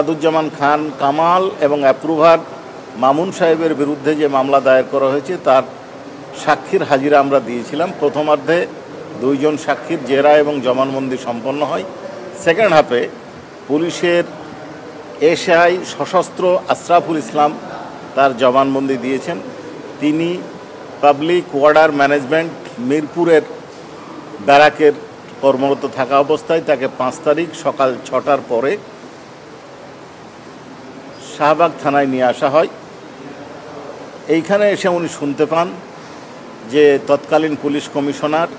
আসাদুজ্জামান খান কামাল এবং অ্যাপ্রুভার মামুন সাহেবের বিরুদ্ধে যে মামলা দায়ের করা হয়েছে তার সাক্ষীর হাজিরা আমরা দিয়েছিলাম। প্রথমার্ধে 2 জন সাক্ষীর জেরা এবং জবানবন্দি সম্পন্ন হয়। সেকেন্ড হাফে পুলিশের এসআই সশস্ত্র আশরাফুল ইসলাম তার জবানবন্দি দিয়েছেন। তিনি পাবলিক ওয়ার্ডার ম্যানেজমেন্ট মিরপুরের ব্যারাকের কর্মরত থাকা অবস্থায় তাকে 5 তারিখ সকাল 6টার পরে শাহবাগ থানায় নিয়ে আসা হয়। এইখানে এসে উনি শুনতে পান যে তৎকালীন পুলিশ কমিশনার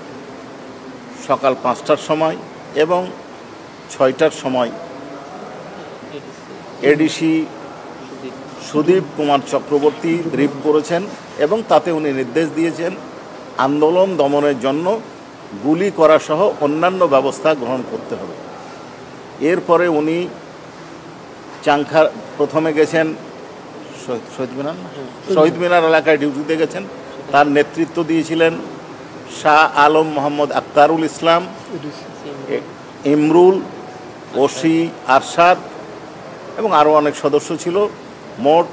সকাল 5টার সময় এবং 6টার সময় এডিসি সুদীপ কুমার চক্রবর্তী ব্রিফ করেছেন এবং তাতে উনি নির্দেশ দিয়েছেন আন্দোলন দমনের জন্য গুলি করা সহ অন্যান্য ব্যবস্থা গ্রহণ করতে হবে। এরপরে উনি চাংখার প্রথমে গেছেন শহীদ মিনার এলাকায় ডিউটিতে গেছেন। তার নেতৃত্ব দিয়েছিলেন শাহ আলম মোহাম্মদ আক্তারুল ইসলাম, ইমরুল, ওসি আরশাদ এবং আরও অনেক সদস্য ছিল। মোট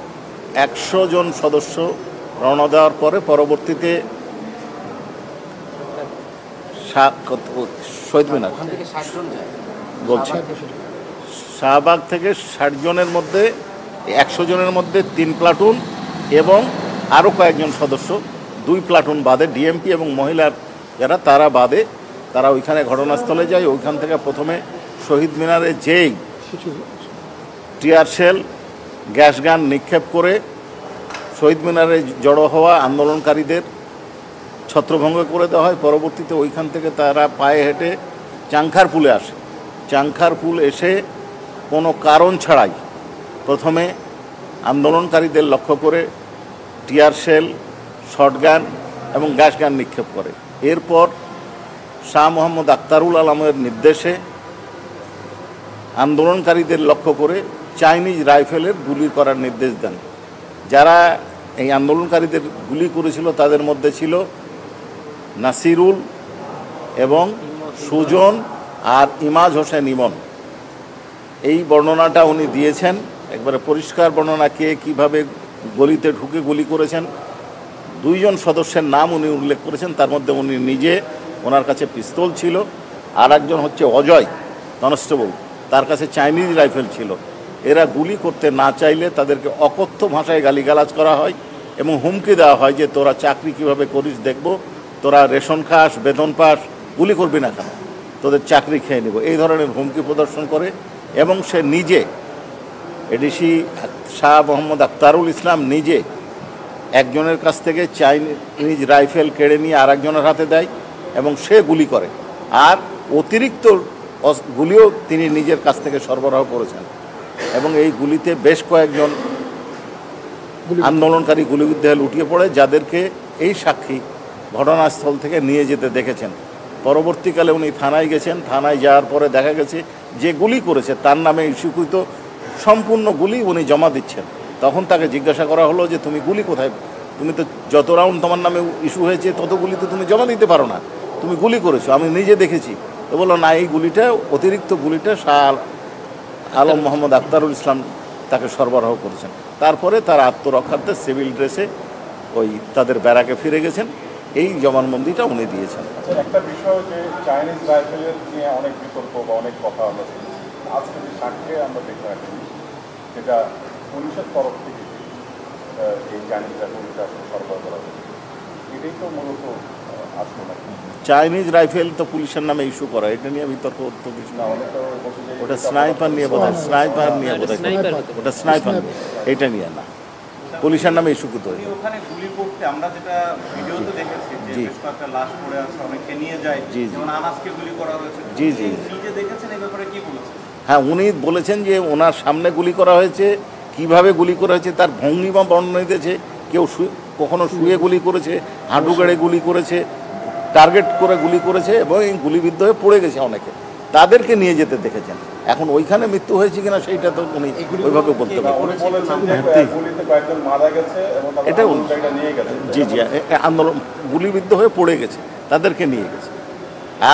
100 জন সদস্য রওনা দেওয়ার পরে পরবর্তীতে শহীদ মিনার বলছি শাহবাগ থেকে 60 জনের মধ্যে 100 জনের মধ্যে 3 প্লাটুন এবং আরও কয়েকজন সদস্য 2 প্লাটুন বাদে ডিএমপি এবং মহিলার যারা তারা বাদে তারা ওইখানে ঘটনাস্থলে যায়। ওইখান থেকে প্রথমে শহীদ মিনারে যেই টিয়ার শেল গ্যাস গান নিক্ষেপ করে শহীদ মিনারে জড়ো হওয়া আন্দোলনকারীদের ছত্রভঙ্গ করে দেওয়া হয়। পরবর্তীতে ওইখান থেকে তারা পায়ে হেঁটে চাংখার পুলে আসে। চাংখার পুল এসে কোনো কারণ ছাড়াই প্রথমে আন্দোলনকারীদের লক্ষ্য করে টিয়ার শেল, শটগান এবং গ্যাস গান নিক্ষেপ করে। এরপর শাহ মোহাম্মদ আক্তারুল আলমের নির্দেশে আন্দোলনকারীদের লক্ষ্য করে চাইনিজ রাইফেলের গুলি করার নির্দেশ দেন। যারা এই আন্দোলনকারীদের গুলি করেছিল তাদের মধ্যে ছিল নাসিরুল এবং সুজন আর ইমাজ হোসেন ইমন। এই বর্ণনাটা উনি দিয়েছেন, একবারে পরিষ্কার বর্ণনা, কে কীভাবে গলিতে ঢুকে গুলি করেছেন। 2 জন সদস্যের নাম উনি উল্লেখ করেছেন, তার মধ্যে উনি নিজে, ওনার কাছে পিস্তল ছিল, আর একজন হচ্ছে অজয় কনস্টেবল, তার কাছে চাইনিজ রাইফেল ছিল। এরা গুলি করতে না চাইলে তাদেরকে অকথ্য ভাষায় গালিগালাজ করা হয় এবং হুমকি দেওয়া হয় যে তোরা চাকরি কিভাবে করিস দেখব, তোরা রেশন খাস, বেতন পাস, গুলি করবি না কেন, তোদের চাকরি খেয়ে নেব, এই ধরনের হুমকি প্রদর্শন করে। এবং সে নিজে এডিসি শাহ মোহাম্মদ আক্তারুল ইসলাম নিজে একজনের কাছ থেকে চাইনিজ রাইফেল কেড়ে নিয়ে আর একজনের হাতে দেয় এবং সে গুলি করে, আর অতিরিক্ত গুলিও তিনি নিজের কাছ থেকে সরবরাহ করেছেন। এবং এই গুলিতে বেশ কয়েকজন আন্দোলনকারী গুলিবিদ্ধ হয়ে লুটিয়ে পড়ে, যাদেরকে এই সাক্ষী ঘটনাস্থল থেকে নিয়ে যেতে দেখেছেন। পরবর্তীকালে উনি থানায় গেছেন। থানায় যাওয়ার পরে দেখা গেছে যে গুলি করেছে তার নামে ইস্যুকৃত সম্পূর্ণ গুলি উনি জমা দিচ্ছেন। তখন তাকে জিজ্ঞাসা করা হলো যে তুমি গুলি কোথায়, তুমি তো যত রাউন্ড তোমার নামে ইস্যু হয়েছে তত গুলি তো তুমি জমা দিতে পারো না, তুমি গুলি করেছো, আমি নিজে দেখেছি। তো বললো না, এই গুলিটা, অতিরিক্ত গুলিটা শাহ আলম মোহাম্মদ আক্তারুল ইসলাম তাকে সরবরাহ করেছেন। তারপরে তার আত্মরক্ষার্থে সিভিল ড্রেসে ওই তাদের ব্যারাকে ফিরে গেছেন। এই জবানবন্দিটা উনি দিয়েছেন। একটা বিষয় যে চাইনিজ রাইফেলের নিয়ে অনেক বিতর্ক বা অনেক কথা আমরা আজকে যে সাক্ষী আমরা দেখতে পাচ্ছি সেটা পুলিশের তরফ থেকে এই চাইনিজ রাইফেলটা সরবরাহ করা হয়েছে, এটাই তো মূলত আসলো না। চাইনিজ রাইফেল তো পুলিশের নামে ইস্যু করা, এটা নিয়ে বিতর্ক তো কিছু না। ওটা স্নাইপার নিয়ে বোধ হয়, স্নাইপার নিয়ে বোধ হয়, ওটা স্নাইপার, এটা নিয়ে না, পুলিশের নামে ইস্যু করতে হয়। ওখানে গুলি করতে আমরা যেটা ভিডিওতে দেখেছি যে বেশ কয়েকটা লাশ পড়ে আছে, অনেকে নিয়ে যায়, যেমন আনাসকে গুলি করা হয়েছে। জি জি, নিজে দেখেছেন, এই ব্যাপারে কি বলেছেন? হ্যাঁ, উনি বলেছেন যে ওনার সামনে গুলি করা হয়েছে, কিভাবে গুলি করা হয়েছে তার ভঙ্গিমা বর্ণনা দিয়েছে। কেউ কখনো শুয়ে গুলি করেছে, হাঁটু গেড়ে গুলি করেছে, টার্গেট করে গুলি করেছে এবং এই গুলিবিদ্ধ হয়ে পড়ে গেছে অনেকে, তাদেরকে নিয়ে যেতে দেখেছেন। এখন ওইখানে মৃত্যু হয়েছে কিনা সেইটা তো উনি ওইভাবে বলতে পারেন। এটা জি জি, আন্দোলন গুলিবিদ্ধ হয়ে পড়ে গেছে, তাদেরকে নিয়ে গেছে।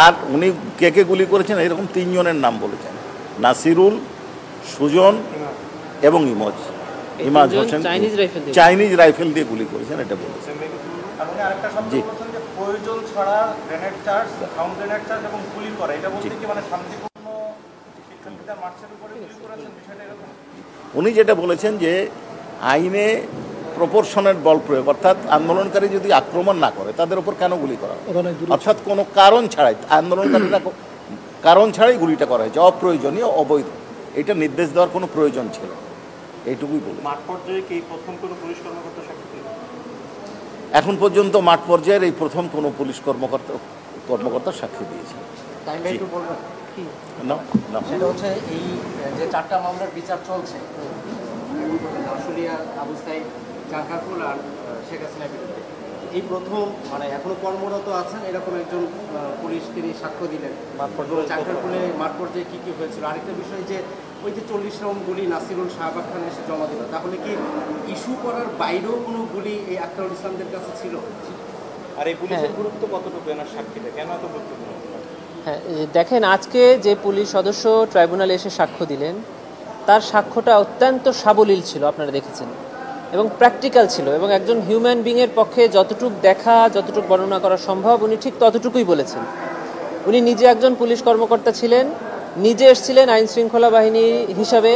আর উনি কে কে গুলি করেছেন এরকম 3 জনের নাম বলেছেন, নাসিরুল, সুজন এবং ইমাজ হোসেন চাইনিজ রাইফেল দিয়ে গুলি করেছেন, এটা বলেছেন। আরেকটা শব্দ বলছেন যে প্রয়োজন ছাড়া grenade charge, sound grenade charge এবং গুলি করা, এটা বলতে কি মানে শান্তিপূর্ণ শিক্ষার্থীদের মার্চের উপরে গুলি করেছেন, বিষয়টা এরকম? উনি যেটা বলেছেন যে আইনে প্রপোর্শনের বল প্রয়োগ, অর্থাৎ আন্দোলনকারী যদি আক্রমণ না করে তাদের উপর কেন গুলি করা, অর্থাৎ কোনো কারণ ছাড়াই আন্দোলনকারীরা কারণ ছাড়াই গুলিটা করা হয়েছে, অপ্রয়োজনীয়, অবৈধ, এটা নির্দেশ দেওয়ার কোনো প্রয়োজন ছিল, এইটুকুই বলি। মাঠ পর্যায়ে কি প্রথম কোনো পুলিশ কর্মকর্তা সাক্ষী দিলেন? এখন পর্যন্ত মাঠ পর্যায়ের এই প্রথম কোনো পুলিশ কর্মকর্তা সাক্ষী দিয়েছে। সেটা হচ্ছে এই যে 4টা মামলার বিচার চলছে, আশুলিয়া, আবু সাইদ, চাঙ্কারপুল আর শেখ হাসিনার বিরুদ্ধে, এই প্রথম মানে এখনো কর্মরত আছেন এরকম একজন পুলিশ তিনি সাক্ষ্য দিলেন চাঙ্কারপুলে মাঠ পর্যায়ে কী কী হয়েছিল। আরেকটা বিষয় যে ওই যে 40 রাউন্ড গুলি নাসিরুল শাহবাগ খান এসে জমা দিল, তাহলে কি ইস্যু করার বাইরেও কোনো গুলি এই আখতারুল ইসলামদের কাছে ছিল? আর এই পুলিশের গুরুত্ব কতটুকু, এনার সাক্ষীটা কেন এত গুরুত্বপূর্ণ? হ্যাঁ, দেখেন আজকে যে পুলিশ সদস্য ট্রাইব্যুনালে এসে সাক্ষ্য দিলেন তার সাক্ষ্যটা অত্যন্ত সাবলীল ছিল, আপনারা দেখেছেন, এবং প্র্যাকটিক্যাল ছিল, এবং একজন হিউম্যান বিংয়ের পক্ষে যতটুকু দেখা, যতটুকু বর্ণনা করা সম্ভব উনি ঠিক ততটুকুই বলেছেন। উনি নিজে একজন পুলিশ কর্মকর্তা ছিলেন, নিজে এসেছিলেন আইন শৃঙ্খলা বাহিনী হিসাবে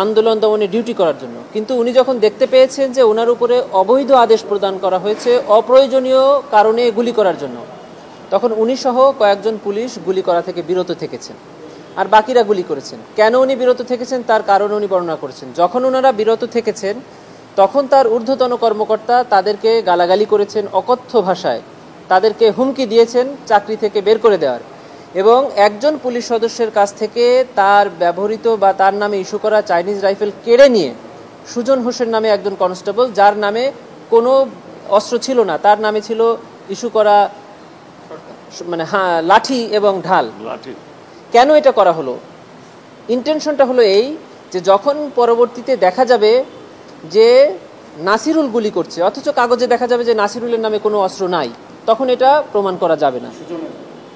আন্দোলন দমনে ডিউটি করার জন্য, কিন্তু উনি যখন দেখতে পেয়েছেন যে ওনার উপরে অবৈধ আদেশ প্রদান করা হয়েছে অপ্রয়োজনীয় কারণে গুলি করার জন্য, তখন উনি সহ কয়েকজন পুলিশ গুলি করা থেকে বিরত থেকেছেন, আর বাকিরা গুলি করেছেন। কেন উনি বিরত থেকেছেন তার কারণ উনি বর্ণনা করেছেন। যখন ওনারা বিরত থেকেছেন তখন তার ঊর্ধ্বতন কর্মকর্তা তাদেরকে গালাগালি করেছেন অকথ্য ভাষায়, তাদেরকে হুমকি দিয়েছেন চাকরি থেকে বের করে দেওয়ার, এবং একজন পুলিশ সদস্যের কাছ থেকে তার ব্যবহৃত বা তার নামে ইস্যু করা চাইনিজ রাইফেল কেড়ে নিয়ে সুজন হোসেন নামে একজন কনস্টেবল, যার নামে কোনো অস্ত্র ছিল না, তার নামে ছিল ইস্যু করা মানে লাঠি এবং ঢাল। কেন এটা করা হলো? ইন্টেনশনটা হলো এই যে যখন পরবর্তীতে দেখা যাবে যে নাসিরুল গুলি করছে অথচ কাগজে দেখা যাবে যে নাসিরুলের নামে কোনো অস্ত্র নাই, তখন এটা প্রমাণ করা যাবে না,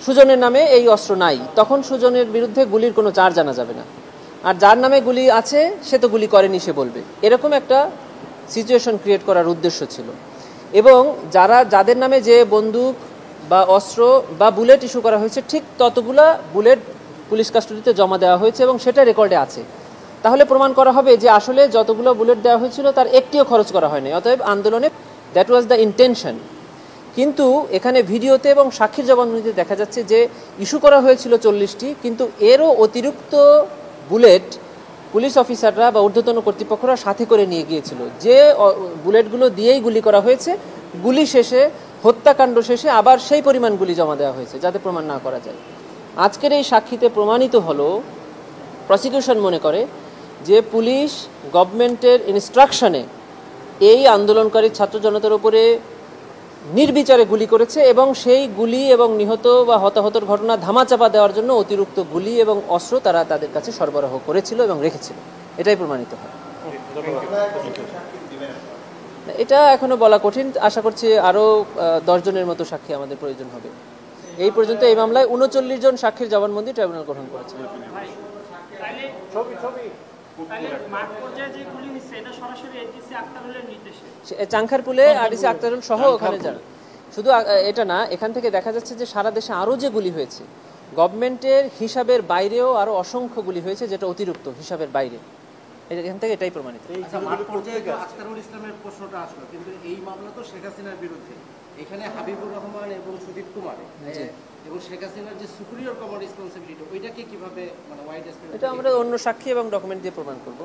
সুজনের নামে এই অস্ত্র নাই, তখন সুজনের বিরুদ্ধে গুলির কোনো চার্জ আনা যাবে না, আর যার নামে গুলি আছে সে তো গুলি করেনি সে বলবে, এরকম একটা সিচুয়েশন ক্রিয়েট করার উদ্দেশ্য ছিল। এবং যাদের নামে যে বন্দুক বা অস্ত্র বা বুলেট ইস্যু করা হয়েছে ঠিক ততগুলা বুলেট পুলিশ কাস্টডিতে জমা দেওয়া হয়েছে এবং সেটা রেকর্ডে আছে, তাহলে প্রমাণ করা হবে যে আসলে যতগুলো বুলেট দেওয়া হয়েছিল তার একটিও খরচ করা হয়নি, অতএব আন্দোলনে দ্যাট ওয়াজ দ্য ইন্টেনশন। কিন্তু এখানে ভিডিওতে এবং সাক্ষীর জবানবন্দিতে দেখা যাচ্ছে যে ইস্যু করা হয়েছিল 40টি, কিন্তু এরও অতিরিক্ত বুলেট পুলিশ অফিসাররা বা ঊর্ধ্বতন কর্তৃপক্ষরা সাথে করে নিয়ে গিয়েছিল, যে বুলেটগুলো দিয়েই গুলি করা হয়েছে, গুলি শেষে হত্যাকাণ্ড শেষে আবার সেই পরিমাণ গুলি জমা দেওয়া হয়েছে যাতে প্রমাণ না করা যায়। আজকের এই সাক্ষীতে প্রমাণিত হলো, প্রসিকিউশন মনে করে যে পুলিশ গভর্নমেন্টের ইনস্ট্রাকশনে এই আন্দোলনকারী ছাত্র জনতার উপরে নির্বিচারে গুলি করেছে এবং সেই গুলি এবং নিহত বা হতাহতের ঘটনা ধামাচাপা দেওয়ার জন্য অতিরিক্ত গুলি এবং অস্ত্র তারা তাদের কাছে সরবরাহ করেছিল এবং রেখেছিল, এটাই প্রমাণিত হয়। এটা এখনো বলা কঠিন, আশা করছি আরও 10 জনের মতো সাক্ষী আমাদের প্রয়োজন হবে। এই পর্যন্ত এই মামলায় 39 জন সাক্ষীর জবানবন্দি ট্রাইব্যুনাল গ্রহণ করেছে। চাঙ্খারপুলে আরডিসি আক্তারুল সহ ওখানে যান, শুধু এটা না, এখান থেকে দেখা যাচ্ছে যে সারা দেশে আরও যে গুলি হয়েছে গভর্নমেন্টের হিসাবের বাইরেও আরও অসংখ্য গুলি হয়েছে, যেটা অতিরিক্ত হিসাবের বাইরে, এখান থেকে এটাই প্রমাণিত। আখতারুল ইসলামের প্রশ্নটা আসলো, কিন্তু এই মামলা তো শেখ হাসিনার বিরুদ্ধে, এখানে হাবিবুর রহমান এবং সুদীপ কুমার এবং শেখ হাসিনার যে সুপিরিয়র কমান্ড রেসপন্সিবিলিটি, ওইটাকে কিভাবে মানে ওয়াইড এসপেক্ট, এটা আমরা অন্য সাক্ষী এবং ডকুমেন্ট দিয়ে প্রমাণ করব।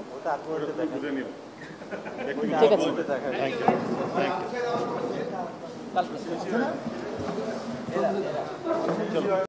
ঠিক আছে।